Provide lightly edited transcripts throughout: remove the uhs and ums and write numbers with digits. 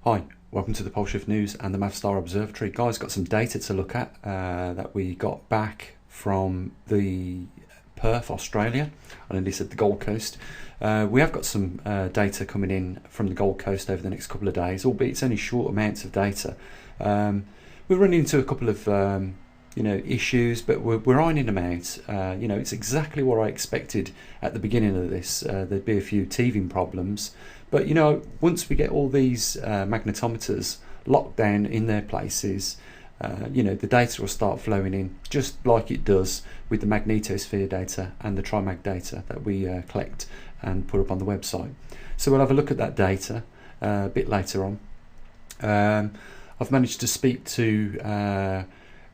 Hi, welcome to the Poleshift News and the Mavstar Observatory. Guys, got some data to look at that we got back from the Perth, Australia. I nearly said the Gold Coast. We have got some data coming in from the Gold Coast over the next couple of days, albeit it's only short amounts of data. We're running into a couple of issues, but we're ironing them out. It's exactly what I expected at the beginning of this. There'd be a few teething problems, but once we get all these magnetometers locked down in their places, the data will start flowing in just like it does with the magnetosphere data and the trimag data that we collect and put up on the website. So we'll have a look at that data a bit later on. I've managed to speak to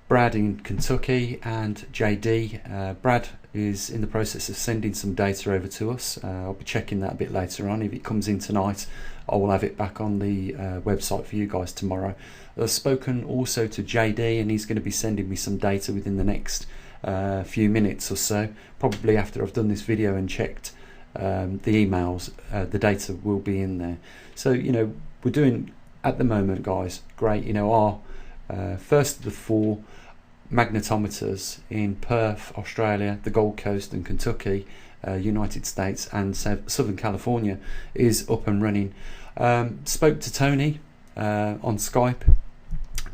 Brad in Kentucky and JD. Brad is in the process of sending some data over to us. I'll be checking that a bit later on. If it comes in tonight, I will have it back on the website for you guys tomorrow. I've spoken also to JD, and he's going to be sending me some data within the next few minutes or so, probably after I've done this video and checked the emails. The data will be in there. So we're doing at the moment, guys, great. Our first of the four magnetometers in Perth, Australia, the Gold Coast and Kentucky, United States and Southern California is up and running. Spoke to Tony on Skype,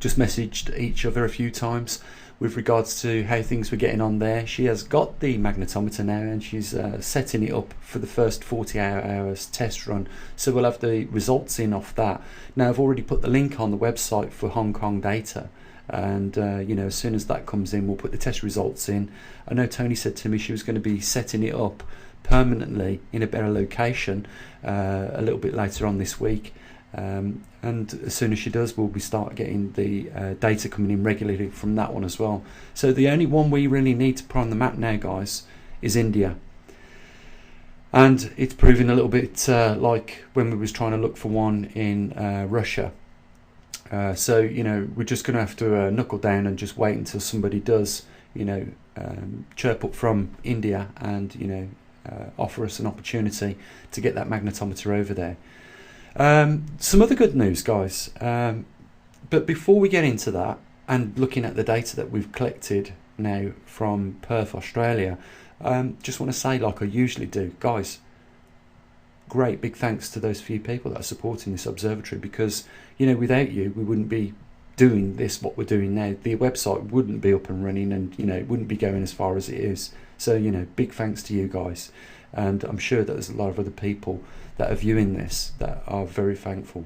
just messaged each other a few times with regards to how things were getting on there. She has got the magnetometer now and she's setting it up for the first 48 hours test run, so we'll have the results in off that. Now I've already put the link on the website for Hong Kong data, and as soon as that comes in, we'll put the test results in. I know Tony said to me she was going to be setting it up permanently in a better location a little bit later on this week, and as soon as she does, we'll be start getting the data coming in regularly from that one as well. So the only one we really need to put on the map now, guys, is India, and it's proving a little bit like when we was trying to look for one in Russia. So we're just going to have to knuckle down and just wait until somebody does chirp up from India and offer us an opportunity to get that magnetometer over there. Some other good news, guys, but before we get into that and looking at the data that we've collected now from Perth, Australia, just want to say, like I usually do, guys, great big thanks to those few people that are supporting this observatory, because without you we wouldn't be doing this, what we're doing now. The website wouldn't be up and running, and it wouldn't be going as far as it is. So big thanks to you guys, and I'm sure that there's a lot of other people that are viewing this that are very thankful.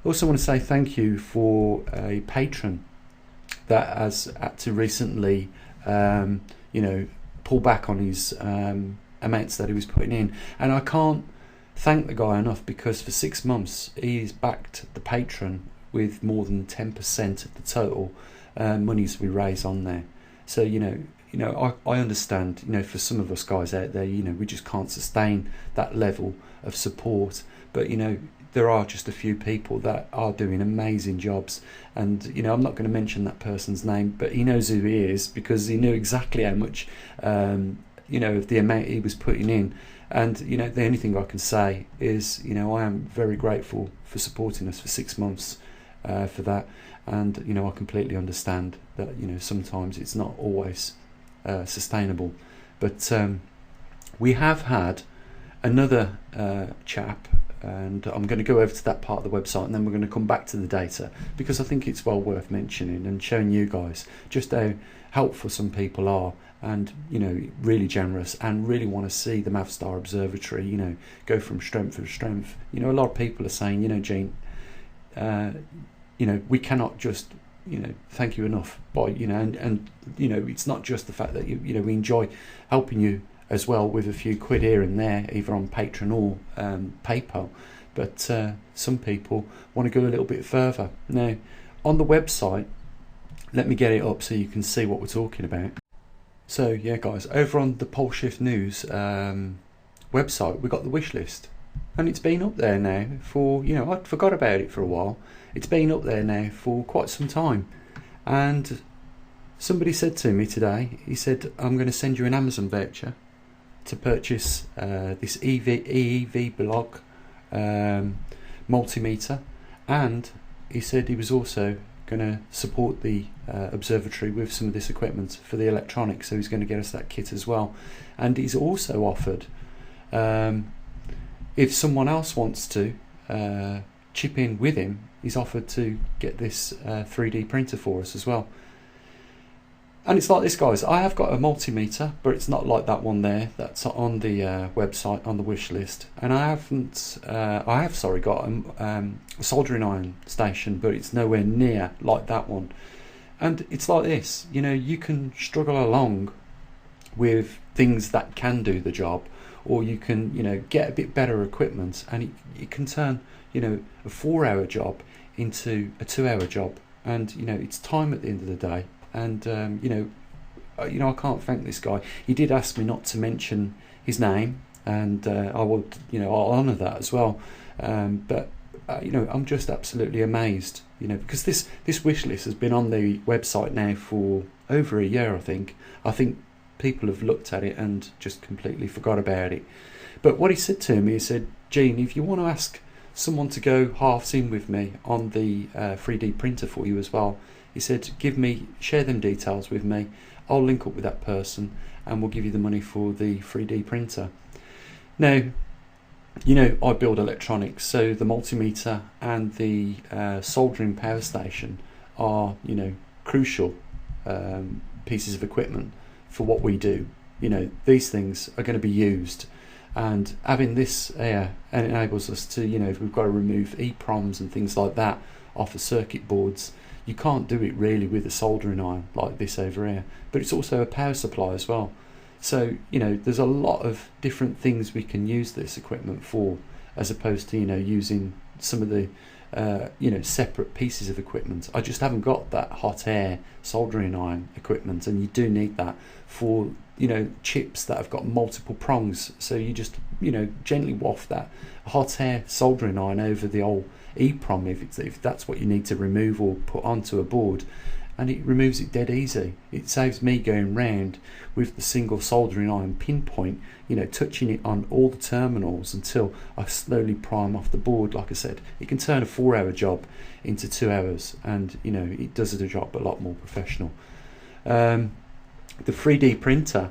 I also want to say thank you for a patron that has had to recently pull back on his amounts that he was putting in, and I can't thank the guy enough, because for 6 months he's backed the patron with more than 10% of the total monies we raise on there. So I understand, for some of us guys out there, we just can't sustain that level of support, but there are just a few people that are doing amazing jobs, and I'm not going to mention that person's name, but he knows who he is, because he knew exactly how much of the amount he was putting in. And the only thing I can say is I am very grateful for supporting us for 6 months for that, and I completely understand that sometimes it's not always sustainable. But we have had another chap, and I'm going to go over to that part of the website, and then we're going to come back to the data, because I think it's well worth mentioning and showing you guys just how helpful some people are, and really generous, and really want to see the Mavstar Observatory go from strength to strength. A lot of people are saying, Gene, we cannot just thank you enough by and it's not just the fact that we enjoy helping you as well with a few quid here and there, either on Patreon or PayPal, but some people want to go a little bit further. Now on the website, let me get it up so you can see what we're talking about. So yeah, guys, over on the Poleshift News website, we got the wish list, and it's been up there now for I forgot about it for a while. It's been up there now for quite some time, and somebody said to me today, he said, I'm going to send you an Amazon voucher to purchase this EEV blog multimeter, and he said he was also going to support the observatory with some of this equipment for the electronics, so he's going to get us that kit as well. And he's also offered, if someone else wants to chip in with him, he's offered to get this 3D printer for us as well. And it's like this, guys. I have got a multimeter, but it's not like that one there that's on the website, on the wish list. And I have got a soldering iron station, but it's nowhere near like that one. And it's like this, you know, you can struggle along with things that can do the job, or you can, you know, get a bit better equipment, and it can turn, you know, a 4-hour job into a 2-hour job. And, you know, it's time at the end of the day. And you know, I can't thank this guy. He did ask me not to mention his name, and I will, you know, I'll honour that as well. But you know, I'm just absolutely amazed, you know, because this wish list has been on the website now for over a year. I think people have looked at it and just completely forgot about it. But what he said to me, he said, Gene, if you want to ask someone to go halves in with me on the 3D printer for you as well, he said, share them details with me. I'll link up with that person and we'll give you the money for the 3D printer. Now, you know, I build electronics, so the multimeter and the soldering power station are, you know, crucial pieces of equipment for what we do. You know, these things are going to be used, and having this here enables us to, you know, if we've got to remove EPROMs and things like that off the circuit boards, you can't do it really with a soldering iron like this over here. But it's also a power supply as well. So, you know, there's a lot of different things we can use this equipment for, as opposed to, you know, using some of the, you know, separate pieces of equipment. I just haven't got that hot air soldering iron equipment, and you do need that for, you know, chips that have got multiple prongs. So you just, you know, gently waft that hot air soldering iron over the old EPROM if that's what you need to remove or put onto a board, and it removes it dead easy. It saves me going round with the single soldering iron pinpoint, you know, touching it on all the terminals until I slowly prime off the board. Like I said, it can turn a 4-hour job into 2 hours, and, you know, it does the job a lot more professional. The 3D printer,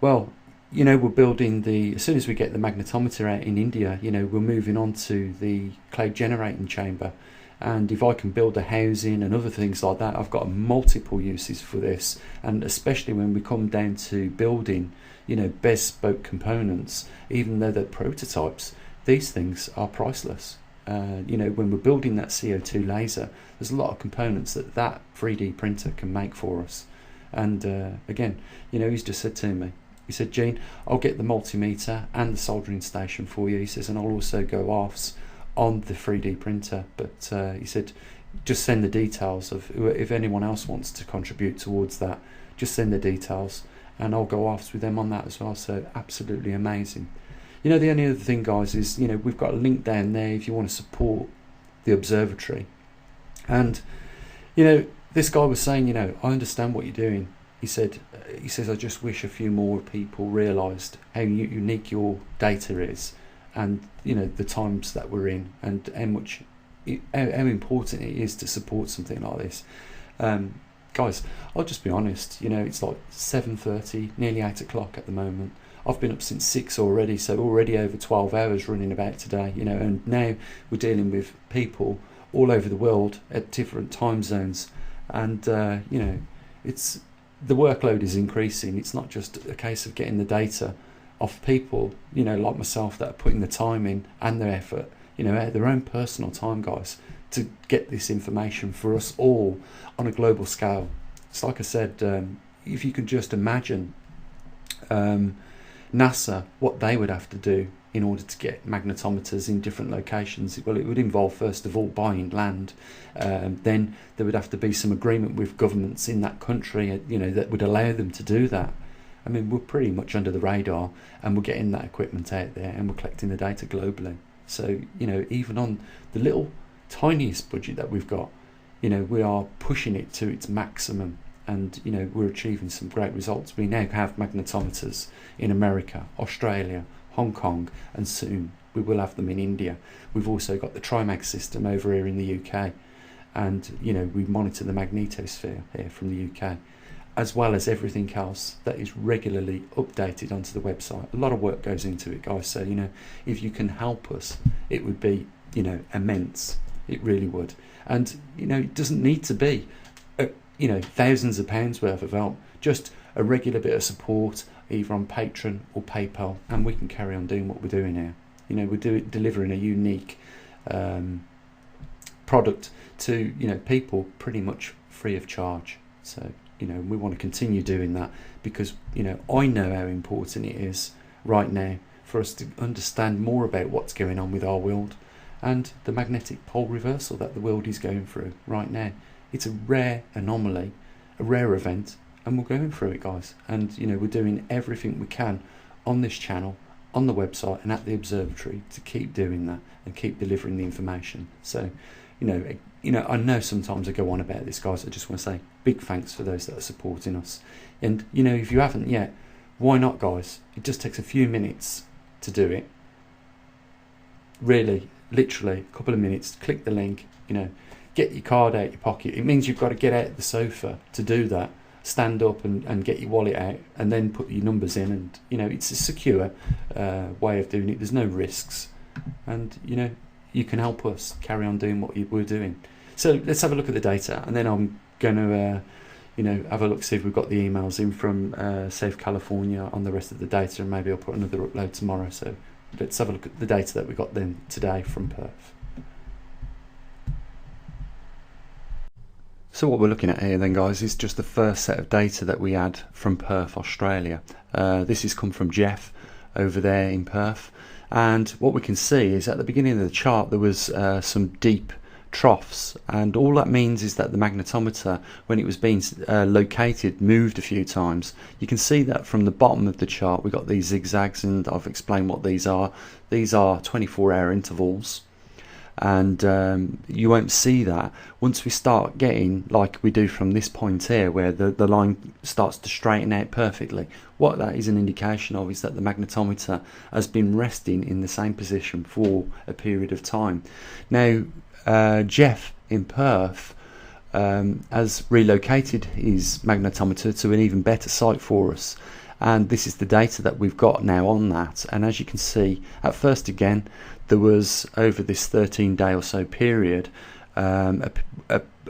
well, you know, we're building as soon as we get the magnetometer out in India, you know, we're moving on to the cloud generating chamber. And if I can build a housing and other things like that, I've got multiple uses for this. And especially when we come down to building, you know, bespoke components, even though they're prototypes, these things are priceless. You know, when we're building that CO2 laser, there's a lot of components that 3D printer can make for us. And again, you know, he's just said to me, he said, Gene, I'll get the multimeter and the soldering station for you. He says, and I'll also go offs on the 3D printer. But he said, just send the details of if anyone else wants to contribute towards that, just send the details and I'll go offs with them on that as well. So absolutely amazing. You know, the only other thing, guys, is, you know, we've got a link down there if you want to support the observatory. And, you know, this guy was saying, you know, I understand what you're doing. He says, I just wish a few more people realised how unique your data is, and, you know, the times that we're in, and how important it is to support something like this. Guys, I'll just be honest, you know, it's like 7:30, nearly 8 o'clock at the moment. I've been up since 6 already, so already over 12 hours running about today, you know, and now we're dealing with people all over the world at different time zones, and, you know, the workload is increasing. It's not just a case of getting the data off people, you know, like myself, that are putting the time in and their effort, you know, at their own personal time, guys, to get this information for us all on a global scale. It's like I said, if you could just imagine NASA, what they would have to do in order to get magnetometers in different locations. Well, it would involve, first of all, buying land. Then there would have to be some agreement with governments in that country, you know, that would allow them to do that. I mean, we're pretty much under the radar, and we're getting that equipment out there, and we're collecting the data globally. So, you know, even on the little tiniest budget that we've got, you know, we are pushing it to its maximum, and, you know, we're achieving some great results. We now have magnetometers in America, Australia, Hong Kong, and soon we will have them in India. We've also got the trimag system over here in the UK, and we monitor the magnetosphere here from the UK, as well as everything else that is regularly updated onto the website. A lot of work goes into it, guys, so if you can help us, it would be immense. It really would. And it doesn't need to be thousands of pounds worth of help, just a regular bit of support either on Patreon or PayPal, and we can carry on doing what we're doing here. We're delivering a unique product to people pretty much free of charge. So we want to continue doing that, because I know how important it is right now for us to understand more about what's going on with our world and the magnetic pole reversal that the world is going through right now. It's a rare anomaly, a rare event, and we're going through it, guys. And we're doing everything we can on this channel, on the website, and at the observatory to keep doing that and keep delivering the information. So I know sometimes I go on about this, guys. I just want to say big thanks for those that are supporting us. And if you haven't yet, why not, guys? It just takes a few minutes to do it. Really, literally a couple of minutes. Click the link, get your card out your pocket. It means you've got to get out of the sofa to do that. Stand up and get your wallet out, and then put your numbers in, and it's a secure way of doing it. There's no risks, and you can help us carry on doing what we're doing. So let's have a look at the data, and then I'm going to have a look, see if we've got the emails in from South California on the rest of the data, and maybe I'll put another upload tomorrow. So let's have a look at the data that we got then today from Perth. So what we're looking at here then, guys, is just the first set of data that we had from Perth, Australia. This has come from Jeff over there in Perth, and what we can see is at the beginning of the chart there was some deep troughs, and all that means is that the magnetometer, when it was being located, moved a few times. You can see that from the bottom of the chart we got these zigzags, and I've explained what these are. These are 24-hour intervals, and you won't see that once we start getting like we do from this point here, where the line starts to straighten out perfectly. What that is an indication of is that the magnetometer has been resting in the same position for a period of time. Now Jeff in Perth has relocated his magnetometer to an even better site for us, and this is the data that we've got now on that. And as you can see, at first again there was, over this 13-day or so period, a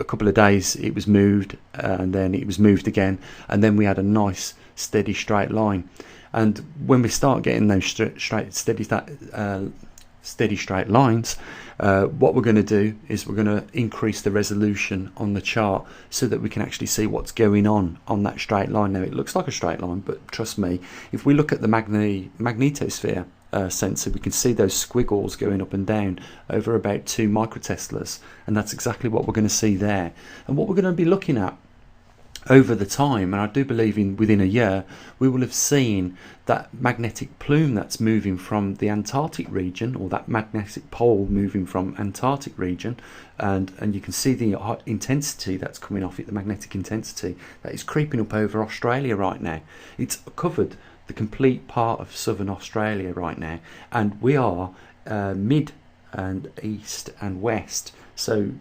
couple of days it was moved, and then it was moved again, and then we had a nice steady straight line. And when we start getting those steady straight lines, what we're going to do is we're going to increase the resolution on the chart so that we can actually see what's going on that straight line. Now it looks like a straight line, but trust me, if we look at the magnetosphere sensor, we can see those squiggles going up and down over about 2 microteslas, and that's exactly what we're going to see there. And what we're going to be looking at over the time, and I do believe within a year, we will have seen that magnetic plume that's moving from the Antarctic region, or that magnetic pole moving from Antarctic region, and you can see the hot intensity that's coming off it, the magnetic intensity that is creeping up over Australia right now. It's covered the complete part of southern Australia right now, and we are mid and east and west. So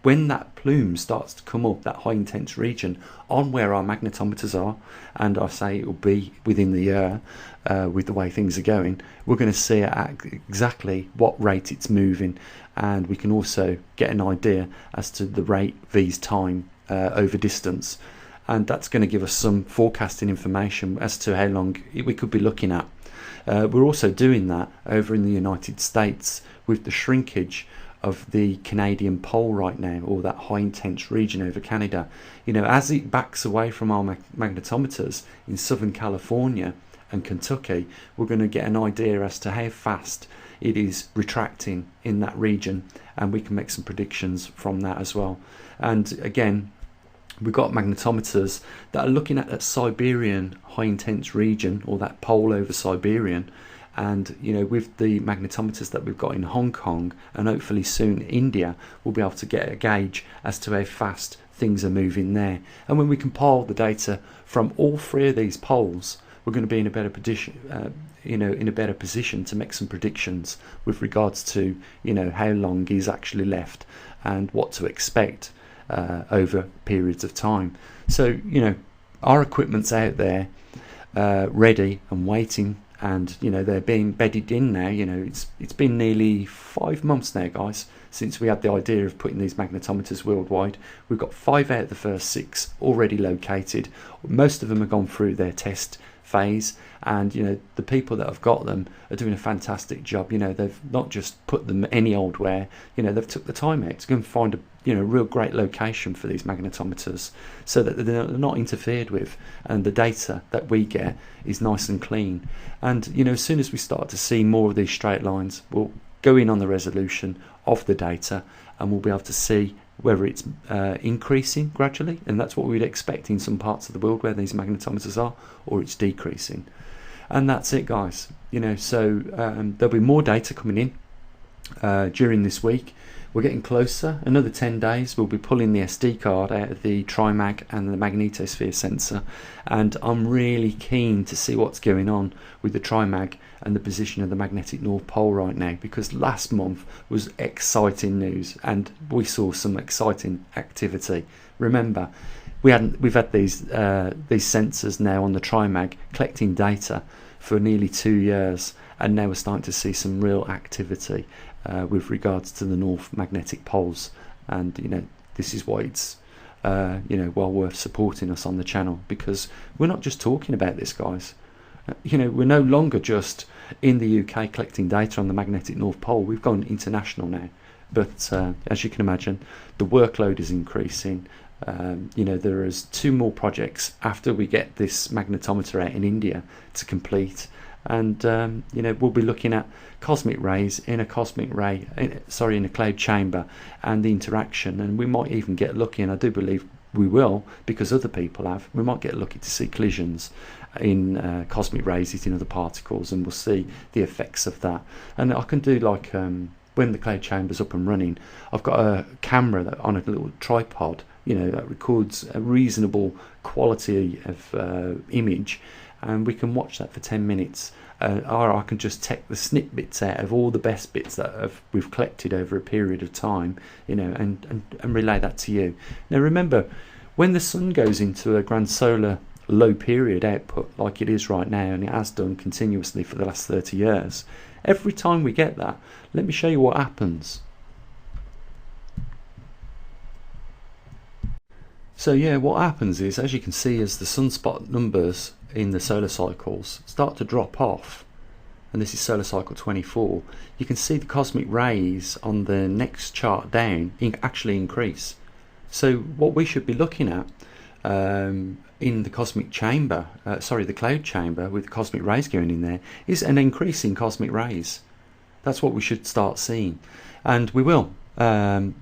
when that plume starts to come up, that high intense region on where our magnetometers are, and I say it will be within the year with the way things are going, we're going to see at exactly what rate it's moving, and we can also get an idea as to the rate v's time over distance, and that's going to give us some forecasting information as to how long we could be looking at. We're also doing that over in the United States with the shrinkage of the Canadian pole right now, or that high intense region over Canada. As it backs away from our magnetometers in Southern California and Kentucky, we're going to get an idea as to how fast it is retracting in that region, and we can make some predictions from that as well. And again, we've got magnetometers that are looking at that Siberian high intense region, or that pole over Siberian. And with the magnetometers that we've got in Hong Kong, and hopefully soon India, we'll be able to get a gauge as to how fast things are moving there. And when we compile the data from all 3 of these poles, we're going to be in a better position, in a better position to make some predictions with regards to, how long is actually left and what to expect over periods of time. So, our equipment's out there, ready and waiting, and they're being bedded in now. It's been nearly 5 months now, guys, since we had the idea of putting these magnetometers worldwide. We've got 5 out of the first 6 already located. Most of them have gone through their test phase, and the people that have got them are doing a fantastic job. They've not just put them any old where, they've took the time out to go and find a real great location for these magnetometers, so that they're not interfered with, and the data that we get is nice and clean. And as soon as we start to see more of these straight lines, we'll go in on the resolution of the data, and we'll be able to see whether it's increasing gradually, and that's what we'd expect in some parts of the world where these magnetometers are, or it's decreasing. And that's it, guys. So there'll be more data coming in during this week. We're getting closer. Another 10 days we'll be pulling the SD card out of the trimag and the magnetosphere sensor, and I'm really keen to see what's going on with the trimag and the position of the magnetic North Pole right now, because last month was exciting news and we saw some exciting activity. Remember, we've had these sensors now on the trimag collecting data for nearly 2 years, and now we're starting to see some real activity with regards to the North magnetic poles. And this is why it's well worth supporting us on the channel, because we're not just talking about this, guys. We're no longer just in the UK collecting data on the magnetic North Pole. We've gone international now. But as you can imagine, the workload is increasing. There is 2 more projects after we get this magnetometer out in India to complete, and we'll be looking at cosmic rays in a in a cloud chamber and the interaction, and we might even get lucky, and I do believe we will, because other people have. We might get lucky to see collisions in cosmic rays hitting other particles, and we'll see the effects of that. And I can do like when the cloud chamber's up and running, I've got a camera that on a little tripod, that records a reasonable quality of image, and we can watch that for 10 minutes. Or I can just take the snippets out of all the best bits that we've collected over a period of time, and relay that to you. Now remember, when the sun goes into a grand solar low period output like it is right now, and it has done continuously for the last 30 years, every time we get that, let me show you what happens. So yeah, what happens is, as you can see, as the sunspot numbers in the solar cycles start to drop off, and this is solar cycle 24, you can see the cosmic rays on the next chart down actually increase. So what we should be looking at in the cosmic chamber, the cloud chamber with the cosmic rays going in there, is an increase in cosmic rays. That's what we should start seeing, and we will,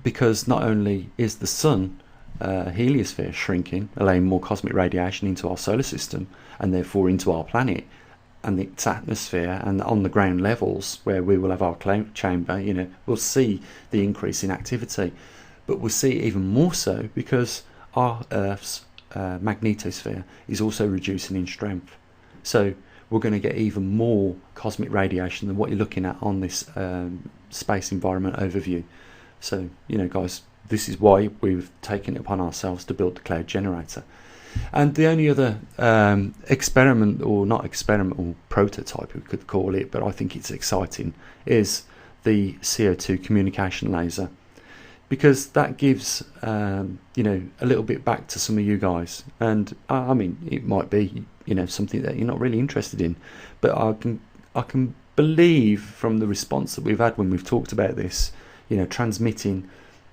because not only is the sun heliosphere shrinking, allowing more cosmic radiation into our solar system and therefore into our planet and its atmosphere, and on the ground levels where we will have our cloud chamber, we'll see the increase in activity, but we'll see it even more so because our Earth's magnetosphere is also reducing in strength. So we're going to get even more cosmic radiation than what you're looking at on this space environment overview. So guys, this is why we've taken it upon ourselves to build the cloud generator. And the only other experiment, or not experiment, or prototype we could call it, but I think it's exciting, is the CO2 communication laser, because that gives a little bit back to some of you guys. And I mean, it might be something that you're not really interested in, but I can believe from the response that we've had when we've talked about this, transmitting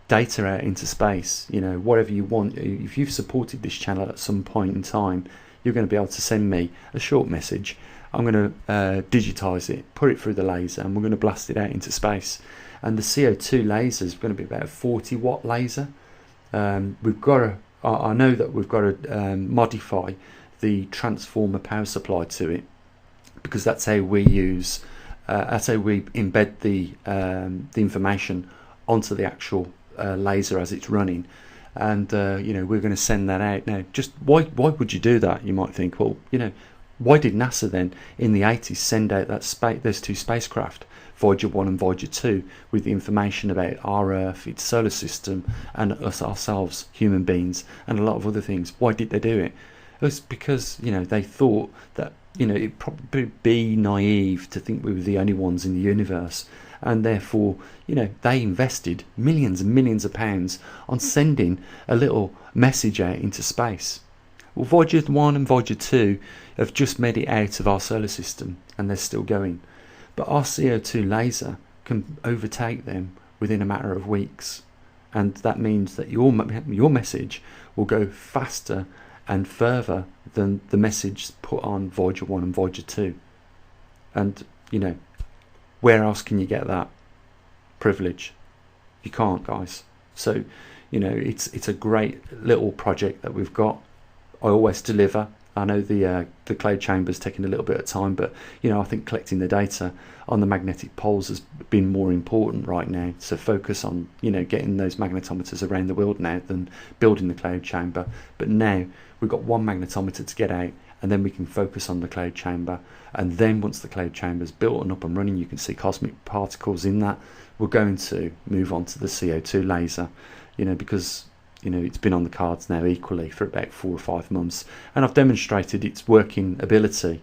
data out into space, whatever you want. If you've supported this channel at some point in time, you're going to be able to send me a short message. I'm going to digitize it, put it through the laser, and we're going to blast it out into space. And the CO2 laser is going to be about a 40-watt laser. We've got to, I know that we've got to modify the transformer power supply to it, because that's how we use, that's how we embed the information onto the actual laser as it's running. And we're going to send that out now. Just why would you do that? You might think, well, Why did NASA then in the 80s send out those two spacecraft, Voyager 1 and Voyager 2, with the information about our Earth, its solar system, and us ourselves, human beings, and a lot of other things? Why did they do it? It was because, they thought that, it'd probably be naive to think we were the only ones in the universe, and therefore, they invested millions and millions of pounds on sending a little message out into space. Well, Voyager 1 and Voyager 2 have just made it out of our solar system, and they're still going. But our CO2 laser can overtake them within a matter of weeks. And that means that your message will go faster and further than the message put on Voyager 1 and Voyager 2. And, where else can you get that privilege? You can't, guys. So, it's a great little project that we've got. I always deliver. I know the cloud chamber's taking a little bit of time, but I think collecting the data on the magnetic poles has been more important right now. So focus on getting those magnetometers around the world now than building the cloud chamber. But now we've got one magnetometer to get out, and then we can focus on the cloud chamber. And then once the cloud chamber's built and up and running, you can see cosmic particles in that. We're going to move on to the CO2 laser, because it's been on the cards now equally for about 4 or 5 months, and I've demonstrated its working ability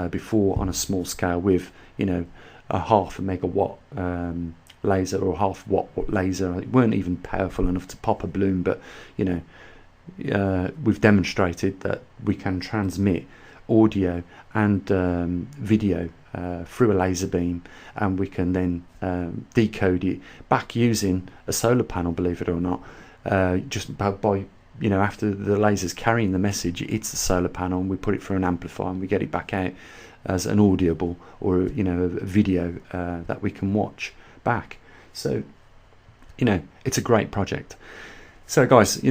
before on a small scale with a 0.5 megawatt laser or 0.5 watt laser. It weren't even powerful enough to pop a balloon, but we've demonstrated that we can transmit audio and video through a laser beam, and we can then decode it back using a solar panel, believe it or not. Just by after the laser's carrying the message, it's the solar panel, and we put it through an amplifier, and we get it back out as an audible or a video that we can watch back. So it's a great project. So guys,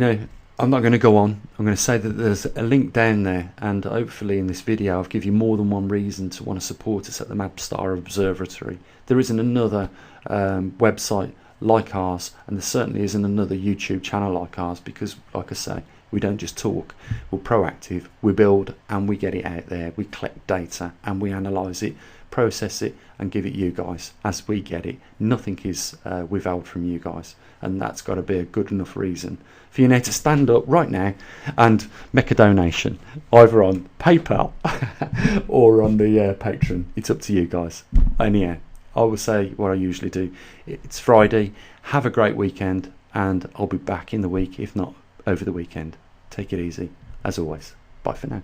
I'm not going to go on. I'm going to say that there's a link down there, and hopefully in this video I've given you more than one reason to want to support us at the MabStar Observatory. There isn't another website like ours, and there certainly isn't another YouTube channel like ours, because like I say, we don't just talk, we're proactive, we build and we get it out there, we collect data and we analyse it, process it and give it you guys as we get it. Nothing is withheld from you guys, and that's got to be a good enough reason for you now to stand up right now and make a donation, either on PayPal or on the Patreon. It's up to you guys. Anyhow, I will say what I usually do. It's Friday. Have a great weekend, and I'll be back in the week, if not over the weekend. Take it easy. As always, bye for now.